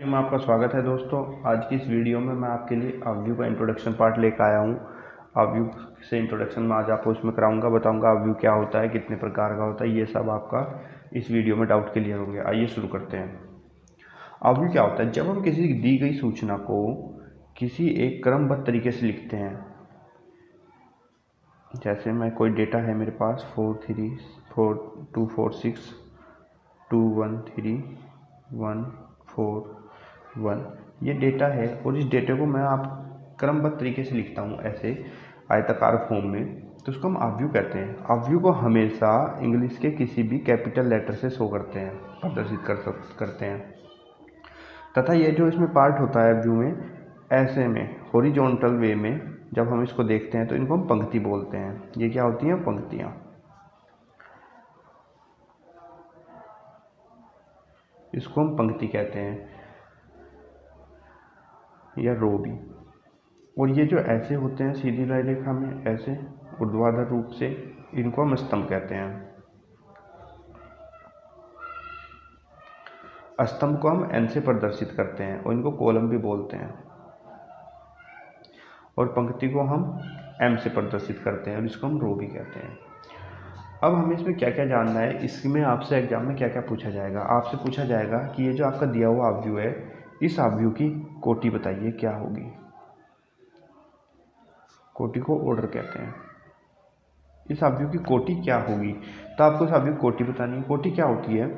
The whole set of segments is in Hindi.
में आपका स्वागत है दोस्तों। आज की इस वीडियो में मैं आपके लिए अवयव का इंट्रोडक्शन पार्ट लेकर आया हूँ। अवयव से इंट्रोडक्शन में आज आपको उसमें कराऊंगा, बताऊंगा अवयव क्या होता है, कितने प्रकार का होता है, ये सब आपका इस वीडियो में डाउट क्लियर होंगे। आइए शुरू करते हैं। अवयव क्या होता है? जब हम किसी दी गई सूचना को किसी एक क्रमबद्ध तरीके से लिखते हैं, जैसे मैं कोई डेटा है मेरे पास 43426213141 ये डेटा है और इस डेटा को मैं आप क्रमबद्ध तरीके से लिखता हूँ ऐसे आयताकार फॉर्म में, तो उसको हम अवयव कहते हैं। अवयव को हमेशा इंग्लिश के किसी भी कैपिटल लेटर से शो करते हैं, प्रदर्शित करते हैं। तथा ये जो इसमें पार्ट होता है अवयव में, ऐसे में हॉरिजॉन्टल वे में जब हम इसको देखते हैं तो इनको हम पंक्ति बोलते हैं। ये क्या होती हैं? पंक्तियाँ। इसको हम पंक्ति कहते हैं या रो भी। और ये जो ऐसे होते हैं सीधी रेखा में, ऐसे ऊर्ध्वाधर रूप से, इनको हम स्तंभ कहते हैं। स्तंभ को हम एन से प्रदर्शित करते हैं और इनको कॉलम भी बोलते हैं। और पंक्ति को हम एम से प्रदर्शित करते हैं और इसको हम रो भी कहते हैं। अब हमें इसमें क्या क्या जानना है, इसमें आपसे एग्जाम में क्या क्या पूछा जाएगा। आपसे पूछा जाएगा कि ये जो आपका दिया हुआ अवयव है, इस अवयव की कोटि बताइए क्या होगी। कोटि को ऑर्डर कहते हैं। इस अवयव की कोटि क्या होगी, तो आपको इस अवयव की कोटि बतानी है। कोटि क्या होती है?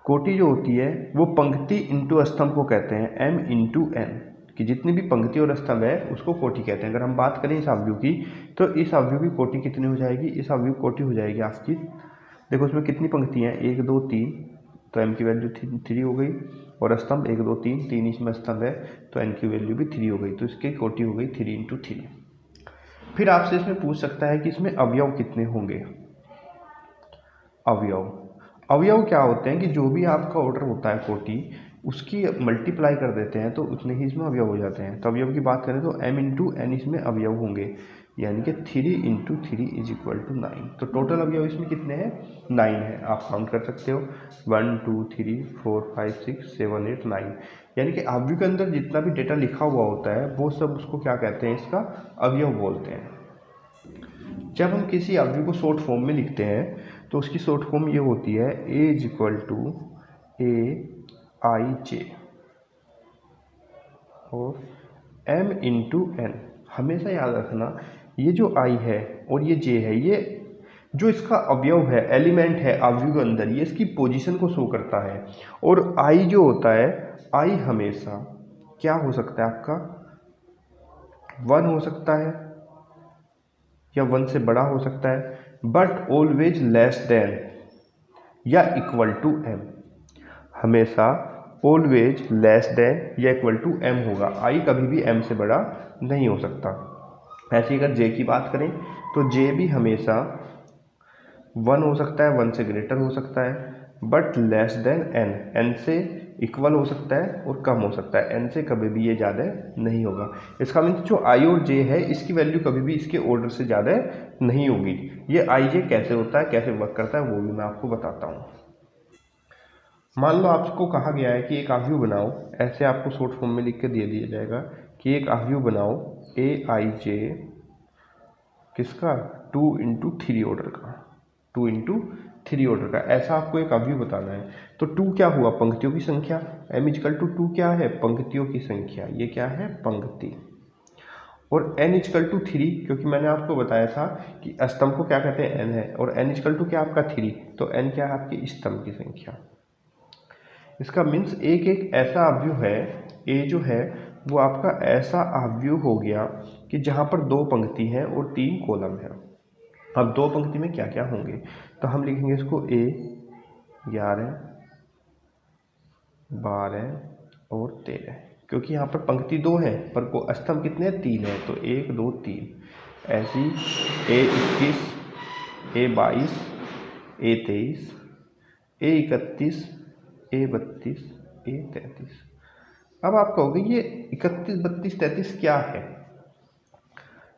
कोटि जो होती है वो पंक्ति इंटू स्तंभ को कहते हैं, एम इंटू एन, कि जितनी भी पंक्ति और स्तंभ है उसको कोटि कहते हैं। अगर हम बात करें इस अवयव की, तो इस अवयव की कोटि कितनी हो जाएगी? इस अवयव की कोटि हो जाएगी आपकी, देखो उसमें कितनी पंक्तियाँ हैं, 1 2 3, तो एम की वैल्यू 3 हो गई, और स्तंभ 1 2 3 इसमें स्तंभ है, तो एन की वैल्यू भी 3 हो गई, तो इसकी कोटि हो गई 3 इंटू 3। फिर आपसे इसमें पूछ सकता है कि इसमें अवयव कितने होंगे। अवयव क्या होते हैं कि जो भी आपका ऑर्डर होता है कोटि, उसकी मल्टीप्लाई कर देते हैं तो उतने ही इसमें अवयव हो जाते हैं। तो अवयव की बात करें तो m इंटू एन इसमें अवयव होंगे, यानी कि 3 इंटू 3 इज इक्वल टू 9। तो टोटल अवयव इसमें कितने हैं? 9 है। आप काउंट कर सकते हो 1 2 3 4 5 6 7 8 9, यानी कि अवयव के अंदर जितना भी डेटा लिखा हुआ होता है वो सब उसको क्या कहते हैं? इसका अवयव बोलते हैं। जब हम किसी अवयव को शॉर्ट फॉर्म में लिखते हैं तो उसकी शॉर्ट फॉर्म ये होती है a इज इक्वल टू ए आई जे और m इंटू एन। हमेशा याद रखना, ये जो i है और ये j है, ये जो इसका अवयव है, एलिमेंट है अवयव के अंदर, ये इसकी पोजीशन को शो करता है। और i जो होता है, i हमेशा क्या हो सकता है आपका? 1 हो सकता है या 1 से बड़ा हो सकता है, बट ऑलवेज लेस देन या इक्वल टू m। हमेशा ऑलवेज लेस देन या इक्वल टू m होगा। i कभी भी m से बड़ा नहीं हो सकता। ऐसे अगर j की बात करें तो j भी हमेशा 1 हो सकता है, 1 से ग्रेटर हो सकता है, but less than n, n से इक्वल हो सकता है और कम हो सकता है, n से कभी भी ये ज़्यादा नहीं होगा। इसका मीन्स जो i और j है, इसकी वैल्यू कभी भी इसके ऑर्डर से ज़्यादा नहीं होगी। ये i j कैसे होता है, कैसे वर्क करता है, वो भी मैं आपको बताता हूँ। मान लो आपको कहा गया है कि एक अवयव बनाओ, ऐसे आपको शॉर्ट फॉर्म में लिख के दे दिया जाएगा कि एक अवयव बनाओ ए आई जे, किसका? 2 इंटू 3 ऑर्डर का, 2 इंटू 3 ऑर्डर का, ऐसा आपको एक अवयव बताना है। तो 2 क्या हुआ? पंक्तियों की संख्या। m इजकल टू 2 क्या है? पंक्तियों की संख्या। ये क्या है? पंक्ति। और n इजकल टू 3, क्योंकि मैंने आपको बताया था कि स्तंभ को क्या कहते हैं? n है, और n इजकल टू क्या आपका 3, तो n क्या है आपकी? स्तंभ की संख्या। इसका मीन्स एक एक ऐसा अवयव है, ए जो है वो आपका ऐसा अवयव हो गया कि जहाँ पर 2 पंक्ति हैं और 3 कॉलम है। अब 2 पंक्ति में क्या क्या होंगे, तो हम लिखेंगे इसको a 11 12 और 13, क्योंकि यहाँ पर पंक्ति 2 है पर को स्तंभ कितने हैं? 3 है, तो 1 2 3। ऐसी a 21 a 22 a 23 a 31 a 32 a 33। अब आप कहोगे ये 31 32 33 क्या है,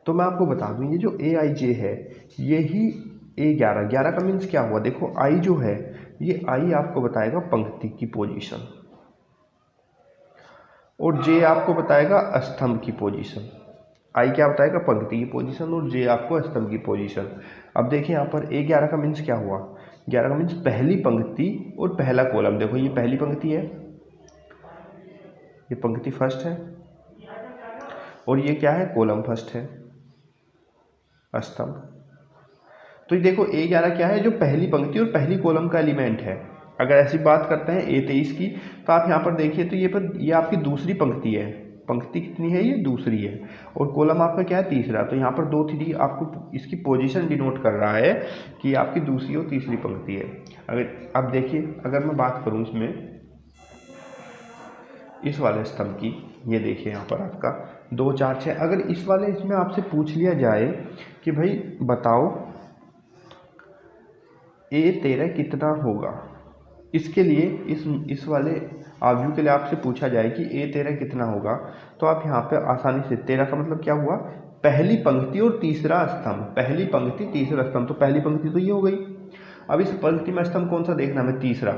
तो मैं आपको बता दूं, ये जो ए आई जे है यही A11 का मीन्स क्या हुआ? देखो आई जो है, ये आई आपको बताएगा पंक्ति की पोजीशन, और जे आपको बताएगा स्तंभ की पोजीशन। आई क्या बताएगा, पंक्ति की पोजीशन, और जे आपको स्तंभ की पोजीशन। अब देखिए यहाँ पर A11 का मीन्स क्या हुआ, 11 का मीन्स पहली पंक्ति और पहला कॉलम। देखो ये पहली पंक्ति है, ये पंक्ति फर्स्ट है, और ये क्या है, कॉलम फर्स्ट है, स्तंभ। तो ये देखो A11 क्या है, जो पहली पंक्ति और पहली कॉलम का एलिमेंट है। अगर ऐसी बात करते हैं A23 की, तो आप यहाँ पर देखिए तो ये आपकी दूसरी पंक्ति है। पंक्ति कितनी है, ये दूसरी है, और कॉलम आपका क्या है, तीसरा। तो यहाँ पर 2 3 आपको इसकी पोजीशन डिनोट कर रहा है कि आपकी दूसरी और तीसरी पंक्ति है। अगर अब देखिए, अगर मैं बात करूँ इसमें इस वाले स्तंभ की, ये देखिए यहाँ पर आपका 2 4 6। अगर इस वाले इसमें आपसे पूछ लिया जाए कि भाई बताओ A13 कितना होगा, इसके लिए इस वाले आव्यूह के लिए आपसे पूछा जाए कि A13 कितना होगा, तो आप यहाँ पे आसानी से 13 का मतलब क्या हुआ, पहली पंक्ति और तीसरा स्तंभ, पहली पंक्ति तीसरा स्तंभ। तो पहली पंक्ति तो ये हो गई। अब इस पंक्ति में स्तंभ कौन सा देखना हमें, तीसरा।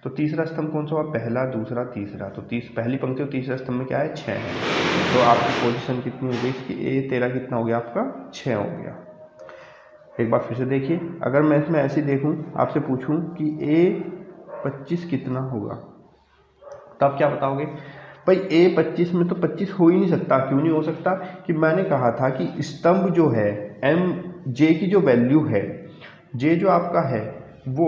तो तीसरा स्तंभ कौन सा हुआ, पहला दूसरा तीसरा। तो पहली पंक्ति और तीसरा स्तंभ में क्या है, 6 है। तो आपकी पोजीशन कितनी हो गई इसकी, A13 कितना हो गया आपका, 6 हो गया। एक बार फिर से देखिए, अगर मैं इसमें ऐसे देखूं, आपसे पूछूं कि A25 कितना होगा, तो आप क्या बताओगे, भाई A25 में तो 25 हो ही नहीं सकता। क्यों नहीं हो सकता, कि मैंने कहा था कि स्तंभ जो है J की जो वैल्यू है, J जो आपका है वो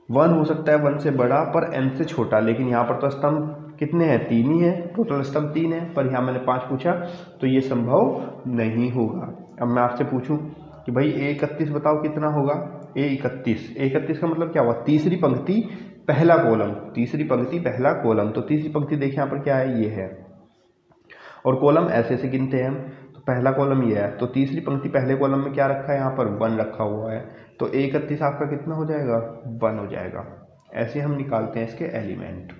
1 हो सकता है, 1 से बड़ा पर M से छोटा। लेकिन यहाँ पर तो स्तंभ कितने हैं, 3 ही है, टोटल स्तंभ 3 है, पर यहाँ मैंने 5 पूछा, तो ये संभव नहीं होगा। अब मैं आपसे पूछूं कि भाई A31 बताओ कितना होगा, A31 का मतलब क्या हुआ, तीसरी पंक्ति पहला कॉलम, तीसरी पंक्ति पहला कॉलम। तो तीसरी पंक्ति देखिए यहाँ पर क्या है, ये है, और कॉलम ऐसे ऐसे गिनते हैं हम। तो पहला कॉलम ये है, तो तीसरी पंक्ति पहले कॉलम में क्या रखा है, यहाँ पर 1 रखा हुआ है। तो A31 आपका कितना हो जाएगा, 1 हो जाएगा। ऐसे हम निकालते हैं इसके एलिमेंट।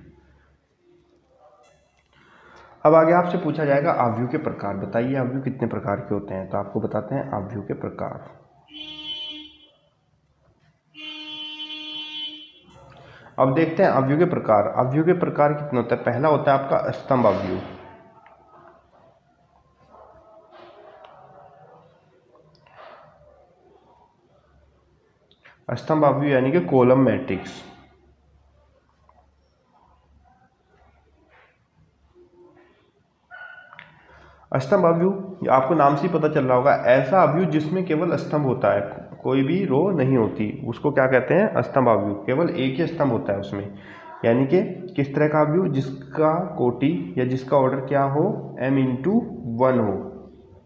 अब आगे आपसे पूछा जाएगा आव्यूह के प्रकार। बताइए आव्यूह कितने प्रकार के होते हैं, तो आपको बताते हैं आव्यूह के प्रकार। अब देखते हैं आव्यूह के प्रकार। आव्यूह के प्रकार कितने होते हैं, पहला होता है आपका स्तंभ आव्यूह। स्तंभ आव्यूह यानी कि कॉलम मैट्रिक्स। स्तंभ आव्यूह आपको नाम से ही पता चल रहा होगा, ऐसा आव्यूह जिसमें केवल स्तंभ होता है, कोई भी रो नहीं होती, उसको क्या कहते हैं, स्तंभ आव्यूह। केवल एक ही स्तंभ होता है उसमें, यानी कि किस तरह का आव्यूह, जिसका कोटि या जिसका ऑर्डर क्या हो, m×1 हो,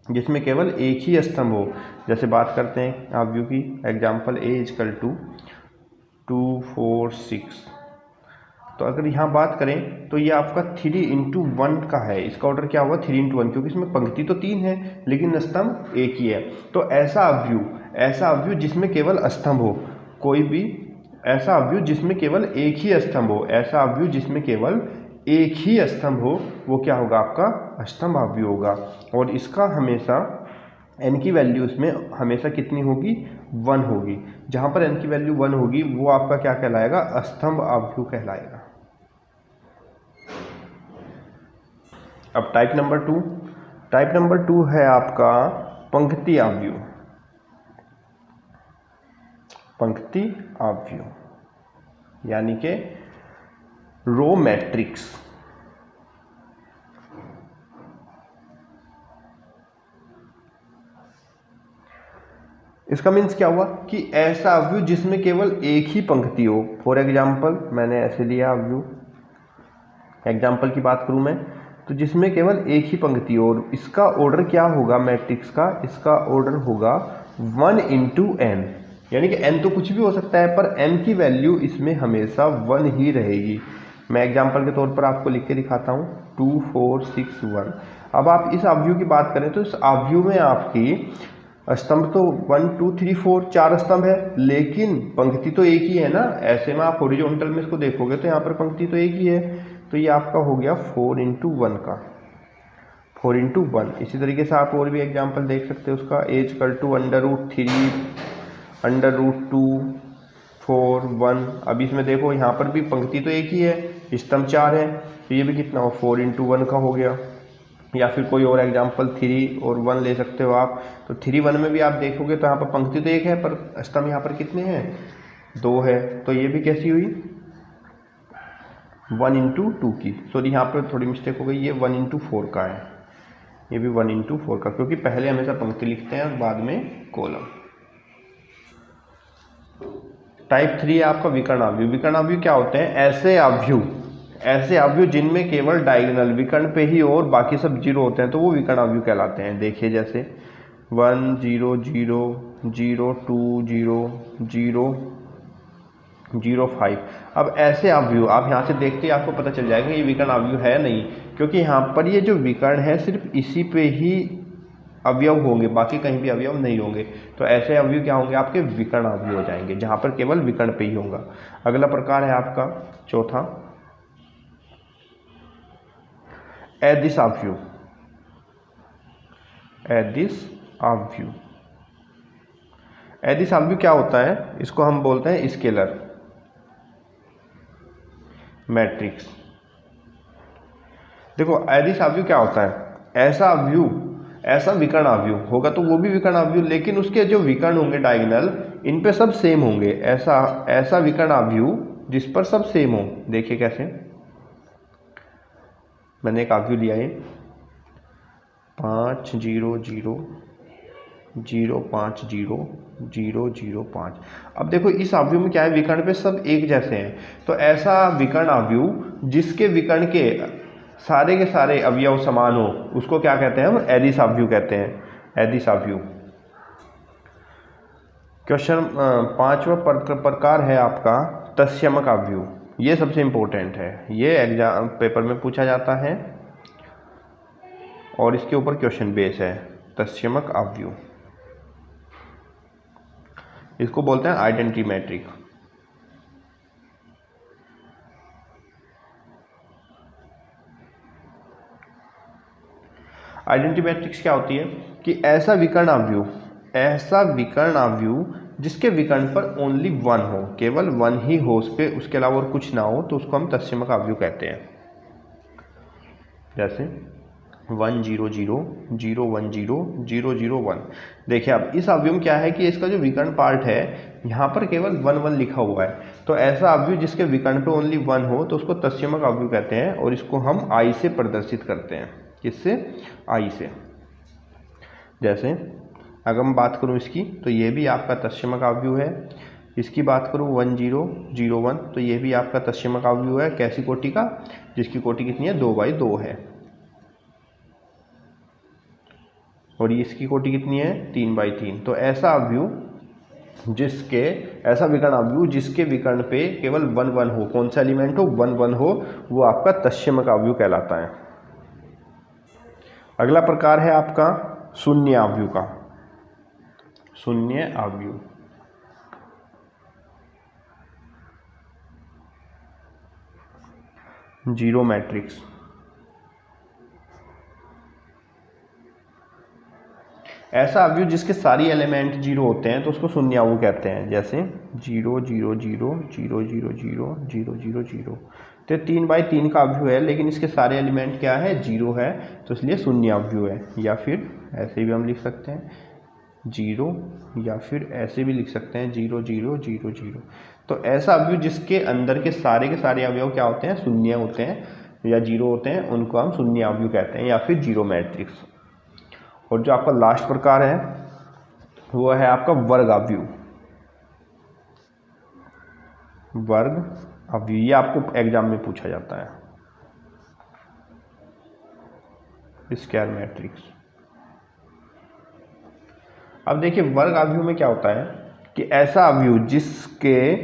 जिसमें केवल एक ही स्तंभ हो। जैसे बात करते हैं आव्यूह की, एग्जाम्पल A = 2 4 6। तो अगर यहाँ बात करें तो ये आपका 3×1 का है। इसका ऑर्डर क्या हुआ, 3×1, क्योंकि इसमें पंक्ति तो 3 है लेकिन स्तंभ एक ही है। तो ऐसा आव्यूह जिसमें केवल स्तंभ हो, कोई भी ऐसा आव्यूह जिसमें केवल एक ही स्तंभ हो, ऐसा आव्यूह जिसमें केवल एक ही स्तंभ हो, वो क्या होगा, आपका स्तंभ आव्यूह होगा। और इसका हमेशा n की वैल्यू इसमें हमेशा कितनी होगी, 1 होगी। जहाँ पर n की वैल्यू 1 होगी वो आपका क्या कहलाएगा, स्तंभ आव्यूह कहलाएगा। अब टाइप नंबर 2 है आपका पंक्ति आव्यूह। पंक्ति आव्यूह यानी कि रो मैट्रिक्स। इसका मीन्स क्या हुआ कि ऐसा आव्यूह जिसमें केवल एक ही पंक्ति हो। फॉर एग्जाम्पल मैंने ऐसे लिया आव्यूह, एग्जाम्पल की बात करूं मैं, तो जिसमें केवल एक ही पंक्ति हो, और इसका ऑर्डर क्या होगा मैट्रिक्स का, इसका ऑर्डर होगा 1×n, यानी कि n तो कुछ भी हो सकता है, पर n की वैल्यू इसमें हमेशा 1 ही रहेगी। मैं एग्जाम्पल के तौर पर आपको लिख के दिखाता हूँ, 2 4 6 1। अब आप इस आव्यूह की बात करें तो इस आव्यूह में आपकी स्तंभ तो 1 2 3 4 4 स्तंभ है, लेकिन पंक्ति तो एक ही है ना। ऐसे में आप हॉरिजॉन्टल में इसको देखोगे तो यहाँ पर पंक्ति तो एक ही है, तो ये आपका हो गया 4×1 का, 4×1। इसी तरीके से आप और भी एग्जाम्पल देख सकते हो उसका, A = √3 √2 4 1। अब इसमें देखो यहाँ पर भी पंक्ति तो एक ही है, स्तंभ 4 है, तो ये भी कितना हो 4 × 1 का हो गया। या फिर कोई और एग्जाम्पल 3 और 1 ले सकते हो आप। तो 3 1 में भी आप देखोगे तो यहाँ पर पंक्ति तो एक है पर स्तंभ यहाँ पर कितने हैं 2 है। तो ये भी कैसी हुई 1 × 2 की, सॉरी यहाँ पर थोड़ी मिस्टेक हो गई, ये 1 × 4 का है, ये भी 1 × 4 का, क्योंकि पहले हमेशा पंक्ति लिखते हैं और बाद में कॉलम। टाइप 3 है आपका विकर्ण अवयव। विकर्ण अवयव क्या होते हैं, ऐसे अवयव जिनमें केवल डायगोनल विकर्ण पे ही और बाकी सब जीरो होते हैं, तो वो विकर्ण अवयव कहलाते हैं। देखिए जैसे 1 0 0 0 2 0 0 0 5। अब ऐसे अवयव आप यहाँ से देखते ही आपको पता चल जाएगा ये विकर्ण अवयव है नहीं, क्योंकि यहाँ पर ये जो विकर्ण है सिर्फ इसी पे ही अवयव होंगे, बाकी कहीं भी अवयव नहीं होंगे। तो ऐसे अवयव क्या होंगे आपके विकर्ण अवयव हो जाएंगे, जहाँ पर केवल विकर्ण पे ही होगा। अगला प्रकार है आपका चौथा अदिश अवयव। अदिश अवयव, अदिश अवयव क्या होता है, इसको हम बोलते हैं स्केलर मैट्रिक्स। देखो अदिश अवयव क्या होता है, ऐसा अवयव, ऐसा विकर्ण अवयव होगा तो वो भी विकर्ण अवयव, लेकिन उसके जो विकर्ण होंगे डायगोनल इन पे सब सेम होंगे। ऐसा विकर्ण अवयव जिस पर सब सेम हो। देखिए कैसे, मैंने एक अवयव लिया है 5 0 0 0 5 0 0 0 5। अब देखो इस अवयव में क्या है, विकर्ण पे सब एक जैसे हैं, तो ऐसा विकर्ण अवयव जिसके विकर्ण के सारे के सारे अवयव समान हो उसको क्या कहते हैं हम अदिश अवयव कहते हैं, अदिश अवयव। क्वेश्चन 5वां प्रकार है आपका तत्समक अवयव। ये सबसे इंपॉर्टेंट है, ये एग्जाम पेपर में पूछा जाता है और इसके ऊपर क्वेश्चन बेस है। तत्समक अवयव, इसको बोलते हैं आइडेंटिटी मैट्रिक। आइडेंटिटी मैट्रिक्स क्या होती है कि ऐसा विकर्ण अवयव जिसके विकर्ण पर ओनली 1 हो, केवल 1 ही हो उस पे, उसके अलावा और कुछ ना हो, तो उसको हम तत्समक अवयव कहते हैं। जैसे 1 0 0 0 1 0 0 0 1। देखिए अब इस अवयव में क्या है कि इसका जो विकर्ण पार्ट है यहाँ पर केवल 1 1 लिखा हुआ है, तो ऐसा अवयव जिसके विकर्ण पे ओनली 1 हो तो उसको तत्समक अवयव कहते हैं, और इसको हम I से प्रदर्शित करते हैं। किससे, I से। जैसे अगर मैं बात करूँ इसकी, तो ये भी आपका तत्समक अवयव है। इसकी बात करूँ 1 0 0 1, तो ये भी आपका तत्समक अवयव है। कैसी कोटि का, जिसकी कोटि कितनी है 2/2 है, और इसकी कोटि कितनी है 3/3। तो ऐसा अवयव जिसके, ऐसा विकर्ण अवयव जिसके विकर्ण पे केवल 1 1 हो, कौन सा एलिमेंट हो 1 1 हो, वो आपका तत्समक अवयव कहलाता है। अगला प्रकार है आपका शून्य अवयव का। शून्य अवयव, जीरो मैट्रिक्स। ऐसा अवयव जिसके सारी एलिमेंट जीरो होते हैं तो उसको शून्य अवयव कहते हैं। जैसे 0 0 0 0 0 0 0 0 0। तो 3/3 का अवयव है, लेकिन इसके सारे एलिमेंट क्या है जीरो है, तो इसलिए शून्य अवयव है। या फिर ऐसे भी हम लिख सकते हैं 0, या फिर ऐसे भी लिख सकते हैं 0 0 0 0। तो ऐसा अवयव जिसके अंदर के सारे अवयव क्या होते हैं शून्य होते हैं या जीरो होते हैं, उनको हम शून्य अवयव कहते हैं, या फिर जीरो मैट्रिक्स। और जो आपका लास्ट प्रकार है वो है आपका वर्ग अवयव। वर्ग अवयव, ये आपको एग्जाम में पूछा जाता है, स्क्वायर मैट्रिक्स। अब देखिए वर्ग अवयव में क्या होता है कि ऐसा अवयव जिसके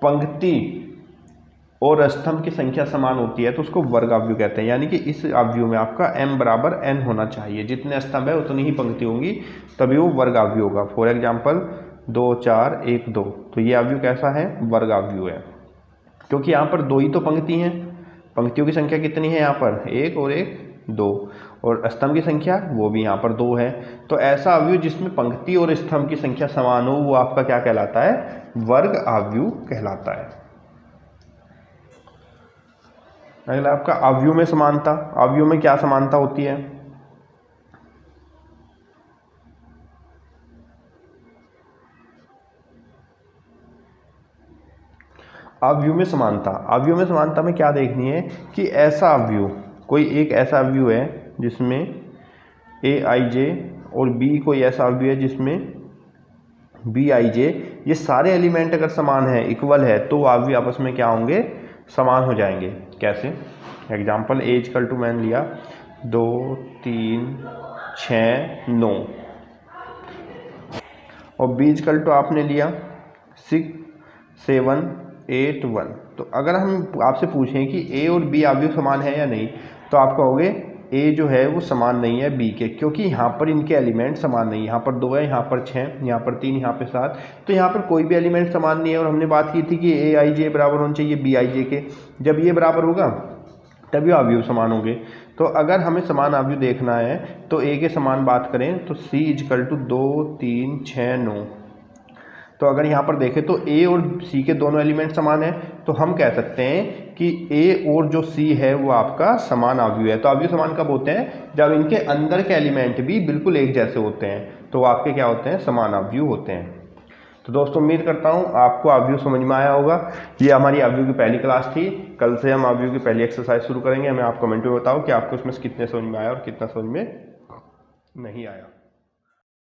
पंक्ति और स्तंभ की संख्या समान होती है तो उसको वर्ग अवयव कहते हैं। यानी कि इस अवयव में आपका m = n होना चाहिए, जितने स्तंभ है उतनी ही पंक्ति होंगी, तभी वो वर्ग अवयव होगा। फॉर एग्जाम्पल 2 4 1 2, तो ये अवयव कैसा है वर्ग अवयव है, क्योंकि यहाँ पर 2 ही तो पंक्ति हैं। पंक्तियों की संख्या कितनी है यहाँ पर 1 और 1 2, और स्तंभ की संख्या वो भी यहाँ पर 2 है। तो ऐसा अवयव जिसमें पंक्ति और स्तंभ की संख्या समान हो वो आपका क्या कहलाता है वर्ग अवयव कहलाता है। अगला आपका अवयव में समानता। अवयव में क्या समानता होती है? अवयव में समानता। अवयव में समानता में क्या देखनी है कि ऐसा अवयव, कोई एक ऐसा अवयव है जिसमें ए आई जे और बी कोई ऐसा अवयव है जिसमें बी आई जे, ये सारे एलिमेंट अगर समान है, इक्वल है, तो अवयव आपस में क्या होंगे? समान हो जाएंगे। कैसे? एग्जाम्पल ए इक्वल टू मैंने लिया 2 3 6 9 और बी इक्वल टू आपने लिया 6 7 8 1। तो अगर हम आपसे पूछें कि ए और बी अवयव समान है या नहीं, तो आप कहोगे ए जो है वो समान नहीं है बी के, क्योंकि यहाँ पर इनके एलिमेंट समान नहीं है। यहाँ पर 2 है, यहाँ पर 6, यहाँ पर 3, यहाँ पर 7, तो यहाँ पर कोई भी एलिमेंट समान नहीं है। और हमने बात की थी कि ए आई जे बराबर होना चाहिए बी आई जे के। जब ये बराबर होगा तभी अवयव समान होंगे। तो अगर हमें समान अवयव देखना है तो ए के समान बात करें तो सी इक्वल टू 2 3 6 9। तो अगर यहाँ पर देखें तो ए और सी के दोनों एलिमेंट समान है, तो हम कह सकते हैं कि ए और जो सी है वो आपका समान अवयव है। तो अवयव समान कब होते हैं? जब इनके अंदर के एलिमेंट भी बिल्कुल एक जैसे होते हैं, तो आपके क्या होते हैं? समान अवयव होते हैं। तो दोस्तों उम्मीद करता हूँ आपको अवयव समझ में आया होगा। ये हमारी अवयव की पहली क्लास थी। कल से हम अवयव की पहली एक्सरसाइज शुरू करेंगे। हमें आप कमेंट में बताओ कि आपको इसमें कितने समझ में आया और कितना समझ में नहीं आया।